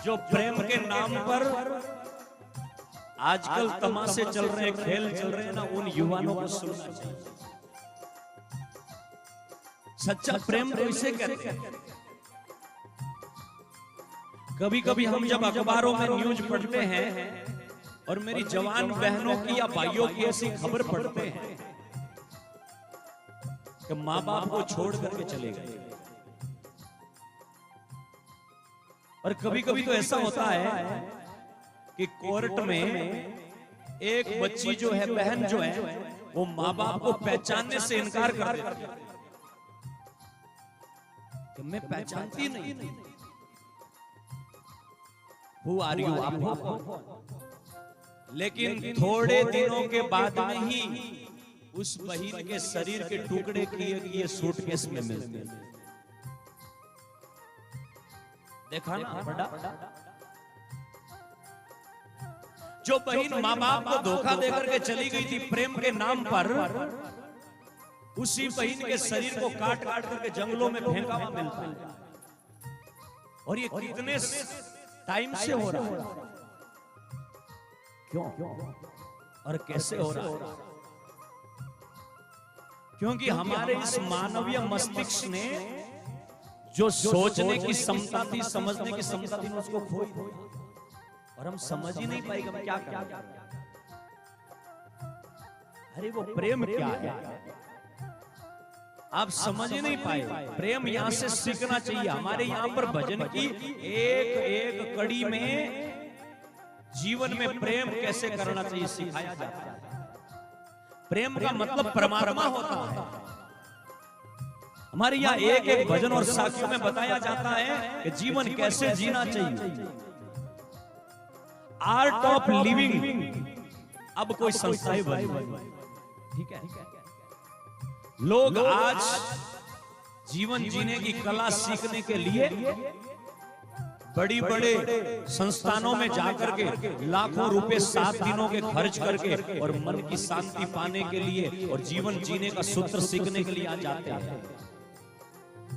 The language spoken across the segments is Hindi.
जो प्रेम के नाम पर आजकल तमाशे चल रहे हैं, खेल चल रहे हैं ना, उन युवाओं को सुनना चाहिए। सच्चा प्रेम तो इसे कहते हैं। कभी कभी हम जब अखबारों में न्यूज पढ़ते हैं और मेरी जवान बहनों की या भाइयों की ऐसी खबर पढ़ते हैं कि माँ बाप को छोड़ करके चले गए, और कभी कभी तो ऐसा होता है कि कोर्ट में एक बच्ची जो है, बहन जो है, वो माँ बाप को पहचानने से इनकार कर देती है कि मैं पहचानती नहीं, हु आर यू, आप हो। लेकिन थोड़े दिनों के बाद में ही उस बहन के शरीर के टुकड़े किए सूटकेस में मिलते हैं। देखा ना बड़ा, जो बहन माँ बाप को धोखा देकर के चली गई थी प्रेम के नाम पर, उसी बहन के शरीर को काट काट करके जंगलों में फेंका हुआ मिलता है। और ये कितने टाइम से हो रहा है, क्यों और कैसे हो रहा है? क्योंकि हमारे इस मानवीय मस्तिष्क ने जो सोचने की क्षमता थी, समझने की क्षमता थी, उसको खोई, और हम समझ ही नहीं पाए कि हम क्या करें। अरे वो प्रेम क्या है, आप समझ ही नहीं पाए। प्रेम यहाँ से सीखना चाहिए। हमारे यहाँ पर भजन की एक एक कड़ी में जीवन में प्रेम कैसे करना चाहिए सिखाया जाता है। प्रेम का मतलब परमात्मा होता है। हमारे यहाँ एक एक भजन और साखियों में बताया जाता है कि जीवन कैसे जीना चाहिए। आर्ट ऑफ लिविंग अब कोई संस्थाएं बनी, ठीक है। लोग आज जीवन जीने की कला सीखने के लिए बड़ी बड़े संस्थानों में जाकर के लाखों रुपए 7 दिनों के खर्च करके और मन की शांति पाने के लिए और जीवन जीने का सूत्र सीखने के लिए आ जाते हैं।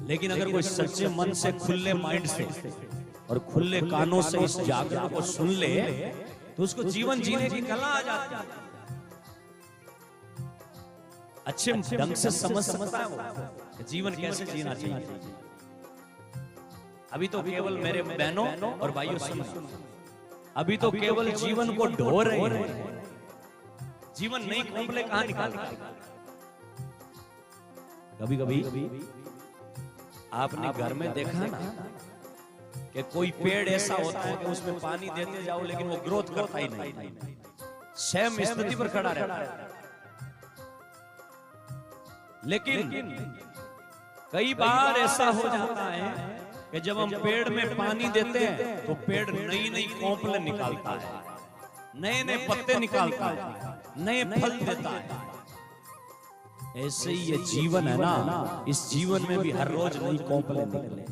लेकिन अगर कोई सच्चे मन से, खुले माइंड से और खुले कानों से इस जागरण को सुन ले तो उसको जीवन जीने की कला आ जाती है। अच्छे ढंग से समझता है वो जीवन कैसे जीना चाहिए। अभी तो केवल मेरे बहनों और भाइयों सुनो, अभी तो केवल जीवन को ढो रहे हैं, जीवन नहीं कोंपले कहां निकालते। कभी कभी आपने घर में देखा ना कि कोई पेड़ ऐसा होता है कि उसमें पानी देते जाओ लेकिन वो ग्रोथ करता ही नहीं, सेम स्थिति पर खड़ा रहता है। लेकिन कई बार ऐसा हो जाता है कि जब हम पेड़ में पानी देते हैं तो पेड़ नई नई कोंपलें निकालता है, नए नए पत्ते निकालता है, नए फल देता है। ऐसे ही ये जीवन है ना, इस जीवन में भी हर रोज नई कोंपलें निकले,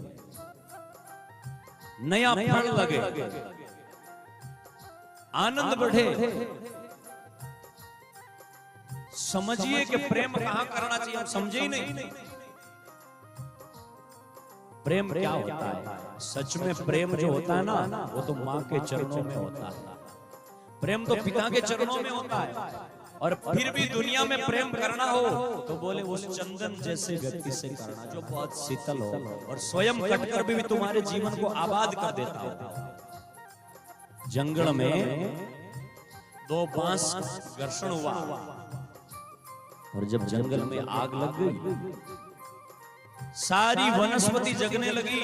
नया फल लगे, आनंद बढ़े। समझिए कि प्रेम कहां करना चाहिए, हम समझे ही नहीं। प्रेम क्या होता है? सच में प्रेम जो होता है ना, वो तो माँ के चरणों में होता है। प्रेम तो पिता के चरणों में होता है। और फिर भी दुनिया में प्रेम करना हो तो बोले उस चंदन जैसे व्यक्ति से करना जो बहुत शीतल हो और स्वयं कटकर भी तुम्हारे जीवन को आबाद कर देता हो। जंगल में 2 बांस घर्षण हुआ और जब जंगल में आग लग गई, सारी वनस्पति जगने लगी।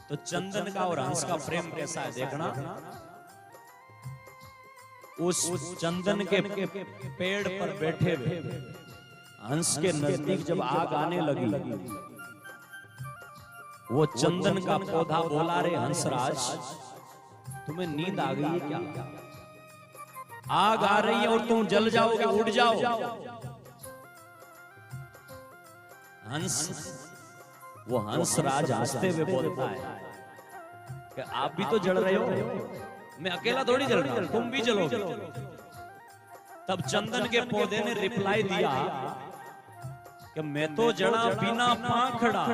तो चंदन का और हंस का प्रेम कैसा है देखना। उस चंदन के पेड़ पर बैठे हुए हंस के नजदीक जब आग आने लगी, वो चंदन का पौधा बोला, रे हंसराज तुम्हें नींद आ गई है क्या? आग आ रही है और तुम जल जाओगे, उड़ जाओ। हंस, वो हंसराज हंसते हुए बोलता है कि आप भी तो जल रहे हो, मैं अकेला थोड़ी जल रहा हूं, तुम भी जलोगे। तब चंदन के पौधे ने रिप्लाई दिया कि मैं तो जड़ा बिना पाखड़ा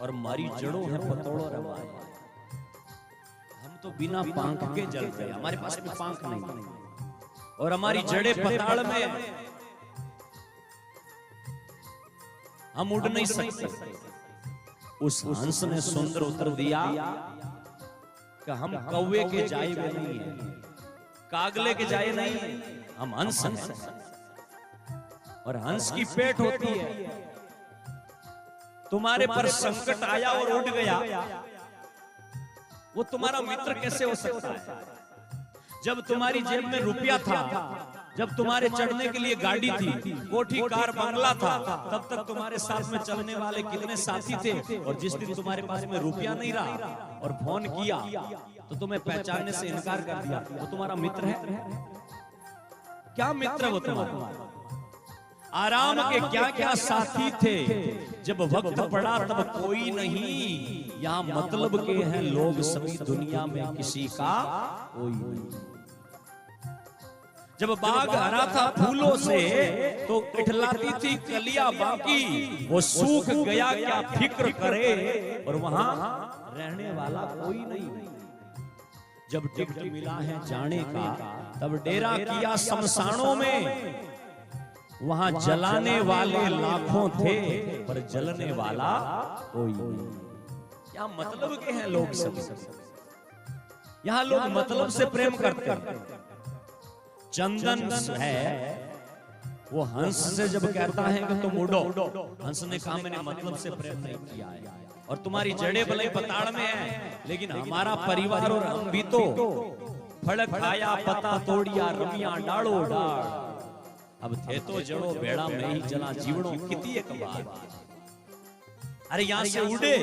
और मारी जड़ों है पतोड़ो रवाई। तो बिना पंख के जलते हैं, हमारे पास में पंख नहीं, और हमारी जड़ें पताल में, हम उड़ नहीं सकते। उस हंस ने सुंदर उत्तर दिया कि हम कौवे के जाए हुए नहीं है, कागले के जाए नहीं, हम हंस हैं, और हंस की पेट होती है। तुम्हारे पर संकट आया और उड़ गया, वो तुम्हारा मित्र कैसे हो सकता है? जब तुम्हारी जेब में रुपया था, जब तुम्हारे चढ़ने के लिए गाड़ी थी, कोठी कार बंगला था, तब तक तुम्हारे साथ में चलने वाले कितने साथी थे। और जिस दिन तुम्हारे पास में रुपया नहीं रहा और फोन किया तो तुम्हें पहचानने से इनकार कर दिया, वो तुम्हारा मित्र है? क्या मित्र वो तुम्हारा? आराम के क्या क्या साथी थे, जब वक्त पड़ा तब कोई नहीं। यहाँ मतलब के हैं लोग सभी, दुनिया में किसी का कोई नहीं। जब बाग हरा था फूलों से तो इठलाती थी कलियां बाकी, वो सूख गया क्या फिक्र करे, और वहां रहने वाला कोई नहीं। जब टिकट मिला है जाने का, तब डेरा किया शमशानों में, वहां जलाने वाले लाखों थे पर जलने वाला कोई नहीं। क्या मतलब के हैं लोग सब? यहाँ लोग मतलब से प्रेम करते हैं। चंदन है, वो हंस से जब कहता है कि तुम उड़ो, हंस ने कहा मैंने मतलब से प्रेम नहीं किया है, और तुम्हारी जड़ें भले पताड़ में है, लेकिन हमारा परिवार और हम भी तो फड़ खाया, पता तोड़िया, रमिया डाड़ो डाड़। अब थे तो जड़ो बेड़ा में ही जला, जीवड़ो किती एक बार। अरे यहां से उड़े,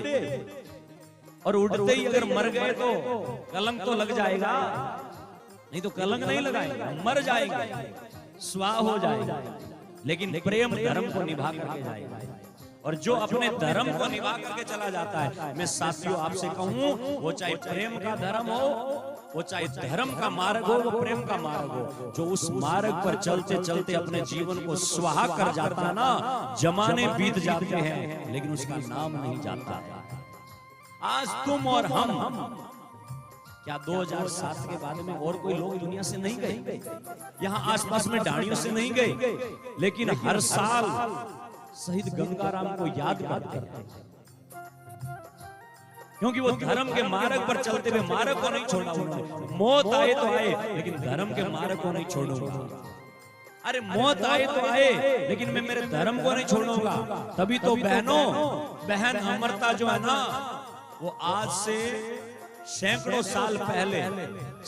और उड़ते ही अगर मर गए तो कलंक तो लग जाएगा, नहीं तो कलंक नहीं लगाएगा, मर जाएंगे, स्वाह हो जाएगा। लेकिन प्रेम धर्म को निभा करके जाएगा, और जो अपने धर्म को निभा करके चला जाता है, मैं साथियों आपसे कहूं, वो चाहे प्रेम का धर्म हो, वो चाहे धर्म का मार्ग हो, वो प्रेम का मार्ग हो, जो उस मार्ग पर चलते चलते अपने जीवन को स्वाहा कर जाता है ना, जमाने बीत जाते हैं लेकिन उसका नाम नहीं जाता। आज तुम और हम, क्या 2007 के बाद में और कोई लोग दुनिया से नहीं गए? यहाँ आसपास में डाणियों से नहीं गए, लेकिन हर साल शहीद गंगाराम को याद करते हैं, क्योंकि वो धर्म के मार्ग पर चलते हुए मार्ग को नहीं छोड़ा उन्होंने। मौत आए तो आए, लेकिन धर्म के मार्ग को नहीं छोड़ूंगा। अरे मौत आए तो आए, लेकिन मैं मेरे धर्म को नहीं छोड़ूंगा। तभी तो बहनों, बहन अमरता जो है ना, वो आज से सैकड़ों साल पहले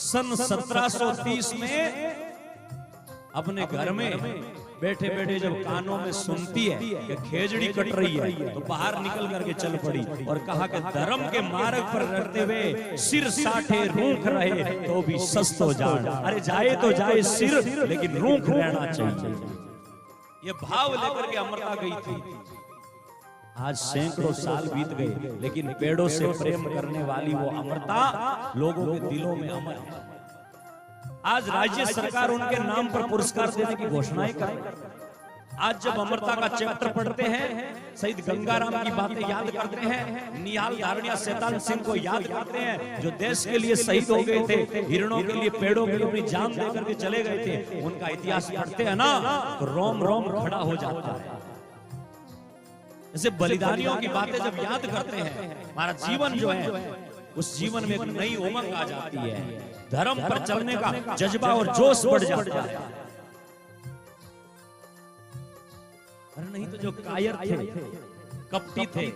सन 1730 में अपने घर में बैठे बैठे जब कानों में सुनती है कि खेजड़ी कट रही है, तो बाहर निकल करके चल पड़ी और कहा कि धर्म के मार्ग पर रहते हुए सिर साठे रूख रहे तो भी सस्त हो जाए। अरे जाए तो जाए सिर, लेकिन रूख रहना चाहिए। ये भाव लेकर के अमरता गई थी। आज सैकड़ों साल बीत गए, लेकिन पेड़ों से प्रेम करने वाली वो अमरता लोगों के दिलों में अमर है। आज राज्य सरकार उनके नाम पर पुरस्कार देने की घोषणाएं करे। आज जब अमरता का चैप्टर पढ़ते हैं, शहीद गंगाराम की बातें याद करते हैं, निहाल धारणिया शैतान सिंह को याद करते हैं, जो देश के लिए शहीद हो गए थे, हिरणों के लिए, पेड़ों के लिए अपनी जान देकर के चले गए थे, उनका इतिहास पढ़ते हैं ना, तो रोम रोम खड़ा हो जाता है। ऐसे बलिदानियों की बातें जब याद करते हैं, हमारा जीवन जो है, उस जीवन में एक नई उमंग आ जाती है, धर्म पर चलने का जज्बा और जोश बढ़ जाता है। अरे नहीं तो जो कायर थे, कपटी थे,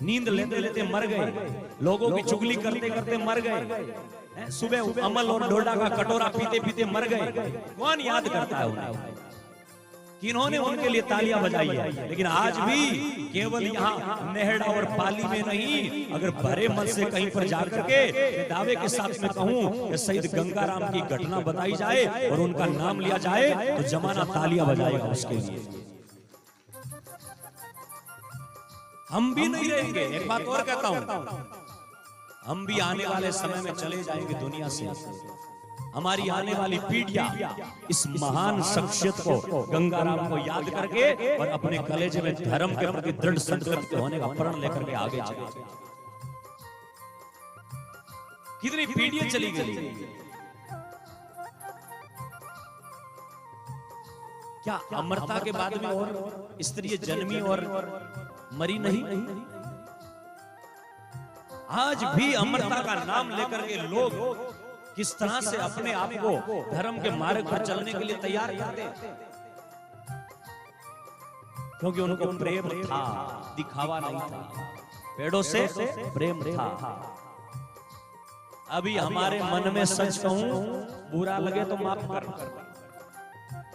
नींद लेते लेते मर गए, लोगों की चुगली करते करते मर गए, सुबह अमल और डोडा का कटोरा पीते पीते मर गए, कौन याद करता है उन्हें? किन्होंने उनके लिए तालियां बजाई है? लेकिन आज भी केवल यहाँ नेहड़ा और पाली में नहीं, अगर भरे मन से कहीं पर जाकर के दावे के साथ में कहूं कि शहीद गंगाराम की घटना बताई जाए और उनका नाम लिया जाए, तो जमाना तालियां बजाएगा उसके लिए। हम भी नहीं रहेंगे। एक बात और कहता हूं, हम भी आने वाले समय में चले जाएंगे दुनिया से। हमारी आने वाली पीढ़ियां इस महान शख्सियत को, गंगाराम को याद करके और अपने कलेजे में धर्म के प्रति दृढ़ संकल्प होने का प्रण लेकर के आगे चले। कितनी पीढ़ियां चली गई। क्या अमरता के बाद में और स्त्री जन्मी और मरी नहीं? आज भी अमरता का नाम लेकर के लोग किस तरह से अपने आप को धर्म के मार्ग पर चलने के लिए तैयार करते हैं, क्योंकि उनको प्रेम था, दिखावा नहीं था, पेड़ों से प्रेम था। अभी हमारे मन में सच कहूं, बुरा लगे तो माफ कर,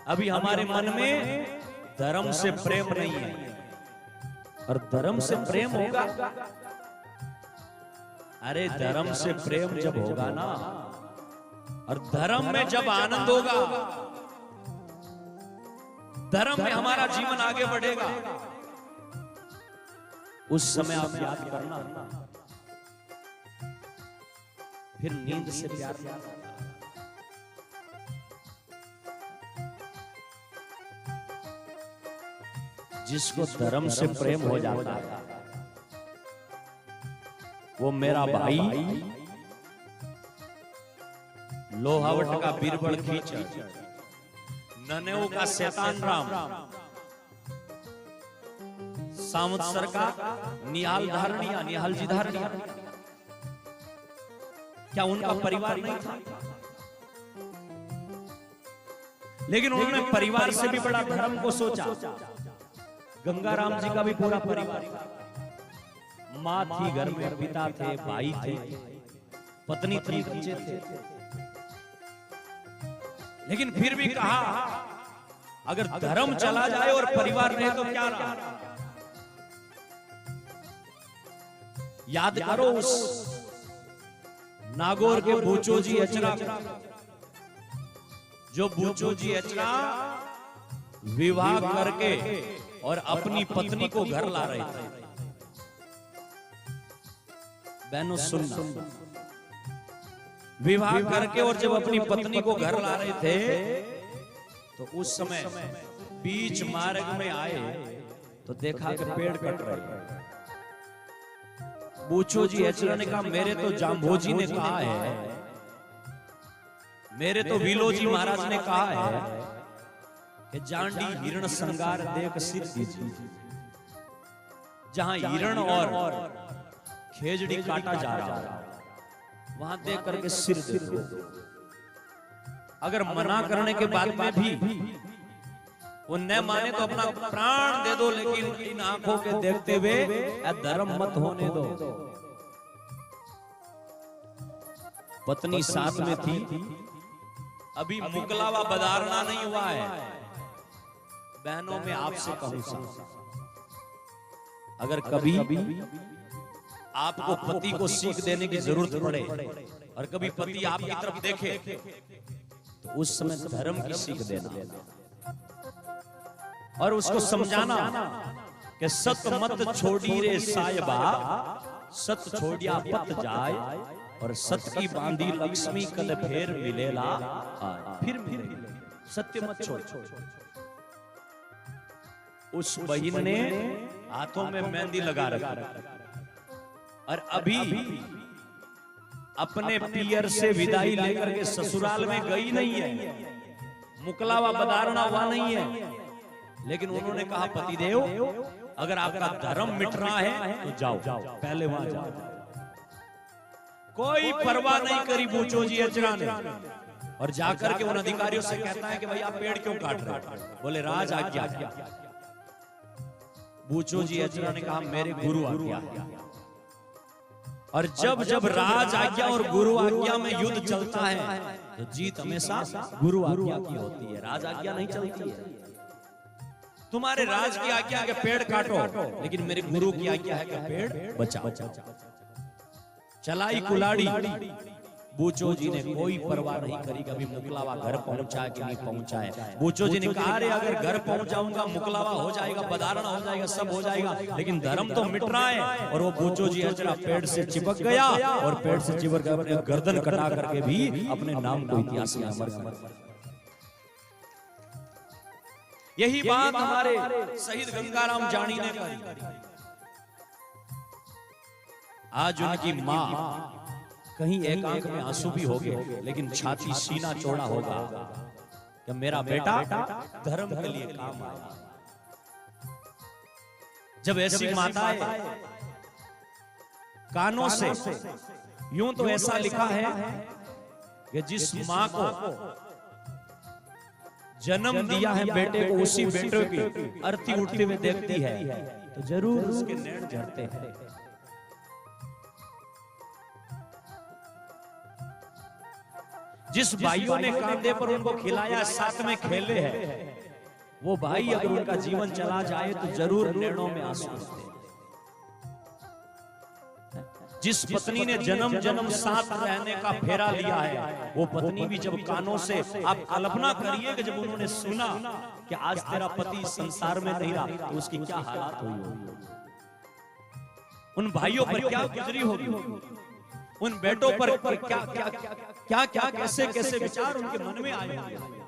अभी हमारे मन में धर्म से प्रेम नहीं है। और धर्म से प्रेम होगा, अरे धर्म से प्रेम जब होगा ना, और धर्म में जब आनंद होगा, धर्म में हमारा जीवन आगे बढ़ेगा, उस समय आप याद करना, फिर नींद से प्यार नहीं। जिसको धर्म से प्रेम हो जाता है वो मेरा भाई लोहावट का बीरबल खींचा, ननेऊ का शैतान राम, सावंतसर का निहाल धारणिया, निहाल जी धारणिया, क्या उनका परिवार नहीं था? लेकिन उन्होंने परिवार से भी बड़ा धर्म को सोचा। गंगाराम जी का भी पूरा परिवार था, माँ थी घर में, पिता थे, भाई थे, पत्नी थी, बच्चे थे, लेकिन फिर भी कहा अगर धर्म चला जाए और परिवार रहे तो क्या रहा? याद करो उस नागौर के बूचो जी अचरा, जो बूचो जी अचरा विवाह करके और अपनी पत्नी को घर ला रहे थे। बहनों सुनना, विवाह करके और जब अपनी पत्नी को घर ला रहे थे तो उस समय बीच मार्ग में आए तो देखा कि पेड़ कट रहे। बूचो जी अचरा ने कहा मेरे तो जाम्भोजी ने कहा है, मेरे तो विलोजी महाराज ने कहा है कि जांडी हिरण संगार देख सिर दीजिए। जहां हिरण और खेजड़ी काटा जा रहा है वहां देख करके सिर दे दो। अगर मना करने के बाद में भी वो न माने तो अपना प्राण दे दो, लेकिन इन आंखों के देखते हुए धर्म मत होने दो। पत्नी साथ में थी, अभी मुकलावा बदारना नहीं हुआ है। बहनों में आपसे कहूं सा, अगर कभी आपको पति को सीख देने की जरूरत पड़े और कभी पति आपकी तरफ देखे तो उस समय धर्म की सीख देना और उसको समझाना कि सत मत छोड़ी रे साहिबा, सत छोड़िया पत जाए, और सत की बांधी लक्ष्मी कद फेर मिलेला, फिर मिलेगी, सत्य मत छोड़। उस बहन ने हाथों में मेहंदी लगा रखा और अभी अपने पियर से विदाई लेकर के ससुराल में गई नहीं है, मुकलावा बदारना हुआ नहीं है, लेकिन उन्होंने कहा पतिदेव अगर आपका धर्म मिट रहा है तो जाओ, पहले वहां जाओ। कोई परवाह नहीं करी बूचो जी अचरा ने, और जाकर के उन अधिकारियों से कहता है कि भाई आप पेड़ क्यों काट रहे हो? बोले राज आज्ञा। बूचो जी अचरा ने कहा मेरे गुरु आज्ञा। और जब जब राज आज्ञा और गुरु आज्ञा में युद्ध चलता है तो जीत हमेशा गुरु आज्ञा की होती है, राज आज्ञा नहीं चलती है। तुम्हारे राज की आज्ञा है कि पेड़ काटो, लेकिन मेरे गुरु की आज्ञा है कि पेड़ बचाओ। चलाई कुलाड़ी, बूचो जी ने कोई परवाह नहीं करी कभी मुकलावा घर पहुंचा कि नहीं पहुंचा है। बूचो जी ने कहा अरे अगर घर पहुंच जाऊंगा मुकलावा हो जाएगा, बदारना हो जाएगा, सब हो जाएगा, लेकिन धर्म तो मिट रहा है। और वो बूचो जी अचरा पेड़ से चिपक गया और पेड़ से चिपक कर अपने गर्दन कटा करके भी अपने नाम को इतिहास में अमर कर। यही बात हमारे शहीद गंगाराम जानी ने कही। आज उनकी मां कहीं एक आंख में आंसू भी होंगे, लेकिन छाती सीना चौड़ा होगा कि मेरा बेटा धर्म के लिए काम आया। जब ऐसी माताएं कानों से, यूं तो ऐसा लिखा है कि जिस मां को जन्म दिया है बेटे को, उसी बेटे की अर्थी उठते हुए देखती है तो जरूर उसके नैन झरते हैं। जिस भाइयों ने कांधे पर उनको खिलाया, साथ में खेले हैं, वो भाई अगर उनका जीवन चला जाए तो जरूर नैनों में आंसू आते हैं। जिस पत्नी ने जन्म जन्म साथ रहने का फेरा लिया है, वो पत्नी भी जब कानों से, आप कल्पना करिए कि जब उन्होंने सुना कि आज तेरा पति संसार में नहीं रहा, तो उसकी क्या हालत हुई होगी, उन भाइयों पर क्या गुजरी होगी, उन बेटों पर क्या क्या क्या क्या कैसे कैसे विचार उनके मन में आए होंगे।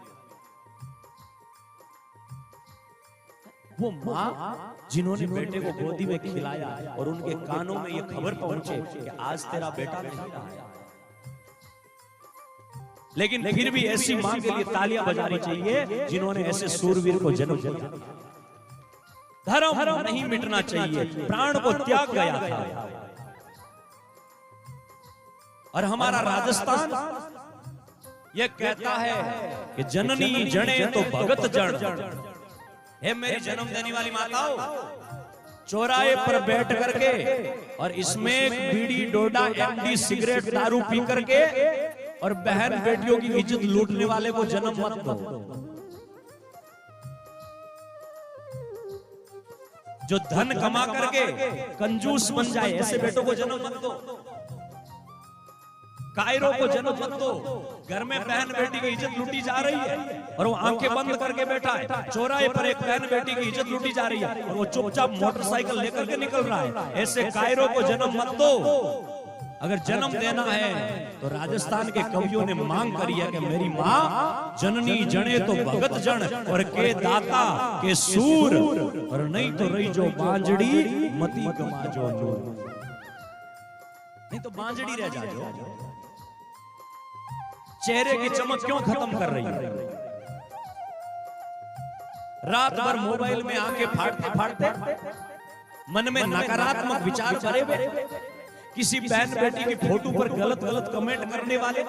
वो माँ जिन्होंने बेटे को गोदी में खिलाया और उनके कानों में ये खबर पहुंचे कि आज तेरा बेटा नहीं रहा है, लेकिन फिर भी ऐसी माँ के लिए तालियां बजानी चाहिए जिन्होंने ऐसे सूरवीर को जन्म दिया। धर्म नहीं मिटना चाहिए, प्राण को त्याग गया था। और हमारा राजस्थान ये कहता है कि जननी जने तो भगत जन। हे मेरी जन्म देने वाली माताओं, चौराहे पर बैठ करके और इसमें एक बीड़ी डोडा एमडी सिगरेट दारू पी करके और बहन बेटियों की इज्जत लूटने वाले को जन्म मत दो। जो धन कमा करके कंजूस बन जाए, ऐसे बेटों को जन्म मत दो। कायरों को जन्म मत दो। घर में बहन बेटी की इज्जत लूटी जा रही है और वो आंखें बंद करके बैठा है। चौराहे पर एक बहन बेटी की इज्जत लूटी जा रही है और वो चुपचाप मोटरसाइकिल लेकर के निकल रहा है। ऐसे कायरों को जन्म मत दो। अगर जन्म देना है तो राजस्थान के कवियों ने मांग करी है कि मेरी माँ जननी जने तो भगत जन और के दाता के सूर, और नहीं तो रही जो बांजड़ी मती कमा जो नूर। नहीं तो बांजड़ी रह जाओ। चेहरे की चमक क्यों खत्म कर रही है? रात भर मोबाइल में आंखें फाड़ते फाड़ते मन में नकारात्मक विचार भरे हुए, किसी बहन बेटी की फोटो पर गलत गलत कमेंट करने वाले,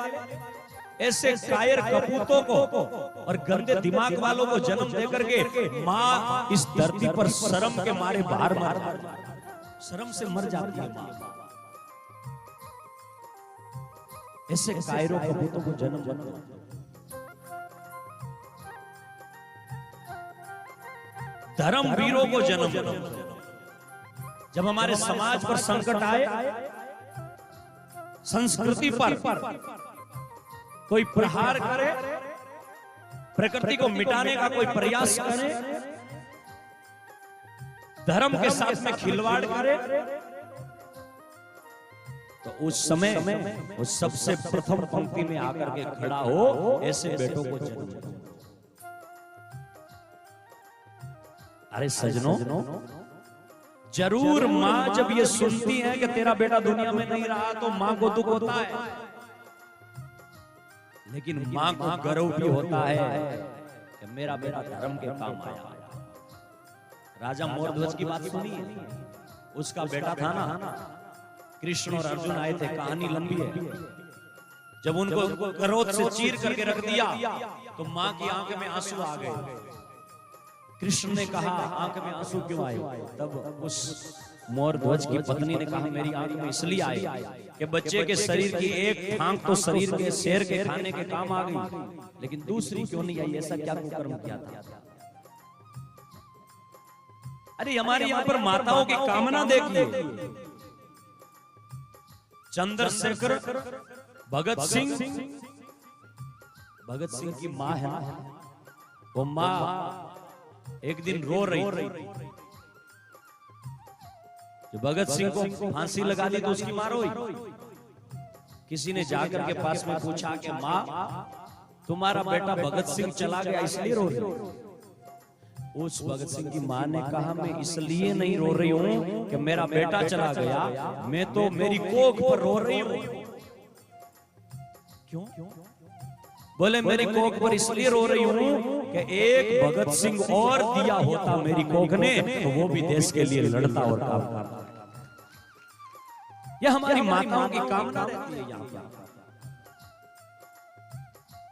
ऐसे कायर कपूतों को और गंदे दिमाग वालों को जन्म दे करके माँ इस धरती पर शर्म के मारे बाहर मार, शर्म से मर जाती है माँ। ऐसे कायरों कपूतों को जन्म दो। धर्म वीरों को जन्म दो। जब हमारे समाज पर संकट आए, संस्कृति पर कोई प्रहार करे, प्रकृति को मिटाने का कोई प्रयास करे, धर्म के साथ में खिलवाड़ करे, तो उस समय वो सबसे प्रथम पंक्ति में आकर के खड़ा हो, ऐसे बेटों को जन्म दो। अरे सजनों, जरूर माँ जब ये सुनती है कि तेरा बेटा दुनिया में नहीं रहा तो माँ को दुख होता है, लेकिन माँ को गर्व भी होता है कि मेरा बेटा धर्म के काम आया। राजा मोरध्वज की बात सुनी है? उसका बेटा था ना, कृष्ण और अर्जुन आए थे, कहानी लंबी है। जब उनको क्रोध से चीर करके रख दिया तो माँ की आंख में आंसू आ गए। कृष्ण ने कहा आंख में आंसू क्यों आए? तब उस मोरध्वज की पत्नी ने कहा मेरी आंख में इसलिए आए कि बच्चे के शरीर की एक टांग तो शरीर के शेर के खाने के काम आ गई, लेकिन दूसरी क्यों नहीं आई? ऐसा क्या कुकर्म किया था? अरे हमारे यहाँ पर माताओं की कामना देखिए। चंद्रशेखर भगत सिंह की माँ है, वो माँ एक दिन रो रही थी। जो भगत सिंह को फांसी लगा दी तो उसकी माँ रोई। किसी ने जाकर के पास में पूछा कि माँ तुम्हारा बेटा भगत सिंह चला गया इसलिए रो रही? उस भगत सिंह की माँ ने कहा मैं इसलिए नहीं रो रही हूँ कि मेरा बेटा चला गया, मैं तो मेरी कोख पर रो रही हूँ क्यों? बोले मेरी कोख पर इसलिए रो रही हूं कि एक भगत सिंह और दिया होता मेरी कोख ने तो वो भी देश के लिए लड़ता और काम करता। यह हमारी माताओं की कामना रहती है। यहाँ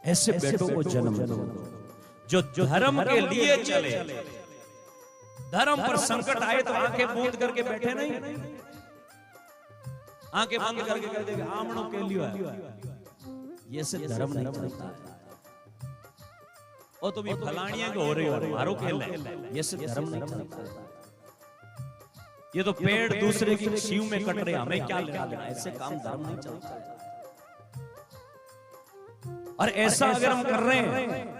ऐसे बेटों को जन्म दो जो धर्म के लिए चले। धर्म पर संकट आए तो आंखें बूंद करके बैठे नहीं, आंखें बंद करके कहते हैं आमणों के लिए। ये से धर्म नहीं चलता है। और तुम फलानियां को हो रही हो मारो खेल है, ये से धर्म नहीं चलता। ये तो पेड़ दूसरे की शिव में कट रहे, हमें क्या लेना देना, ऐसे काम धर्म नहीं चलता। और ऐसा अगर हम कर रहे हैं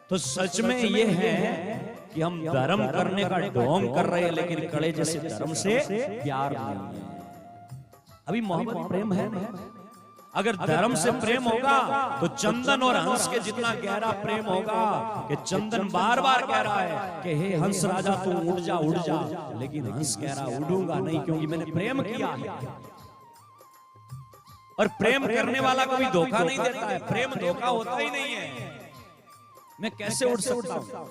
तो सच में ये है कि हम धर्म करने का ढोंग कर रहे हैं, लेकिन कड़े जैसे धर्म से प्यार नहीं है। अभी मोहब्बत प्रेम है। अगर धर्म से प्रेम होगा तो चंदन और हंस के जितना गहरा प्रेम होगा कि चंदन बार बार कह रहा है कि हे हंस राजा तू उड़ जा उड़ जा, लेकिन हंस कह रहा उड़ूंगा नहीं क्योंकि मैंने प्रेम किया है। और प्रेम करने वाला कभी धोखा नहीं देता है, प्रेम धोखा होता ही नहीं है। मैं कैसे उड़ सकता हूं?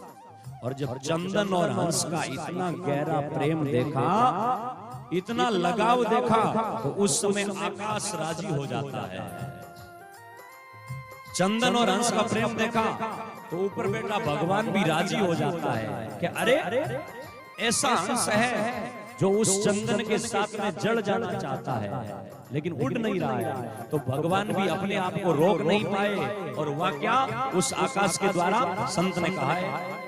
और जब चंदन और हंस का इतना गहरा प्रेम देखा, इतना लगाव देखा, तो उस समय आकाश राजी हो जाता है। चंदन और हंस का प्रेम देखा तो ऊपर बैठा भगवान भी राजी हो जाता है कि अरे ऐसा हंस है जो उस चंदन के साथ में जड़ जाना चाहता है लेकिन उड़ नहीं रहा है। तो भगवान भी अपने आप को रोक नहीं पाए और वह क्या उस आकाश के द्वारा संत ने कहा है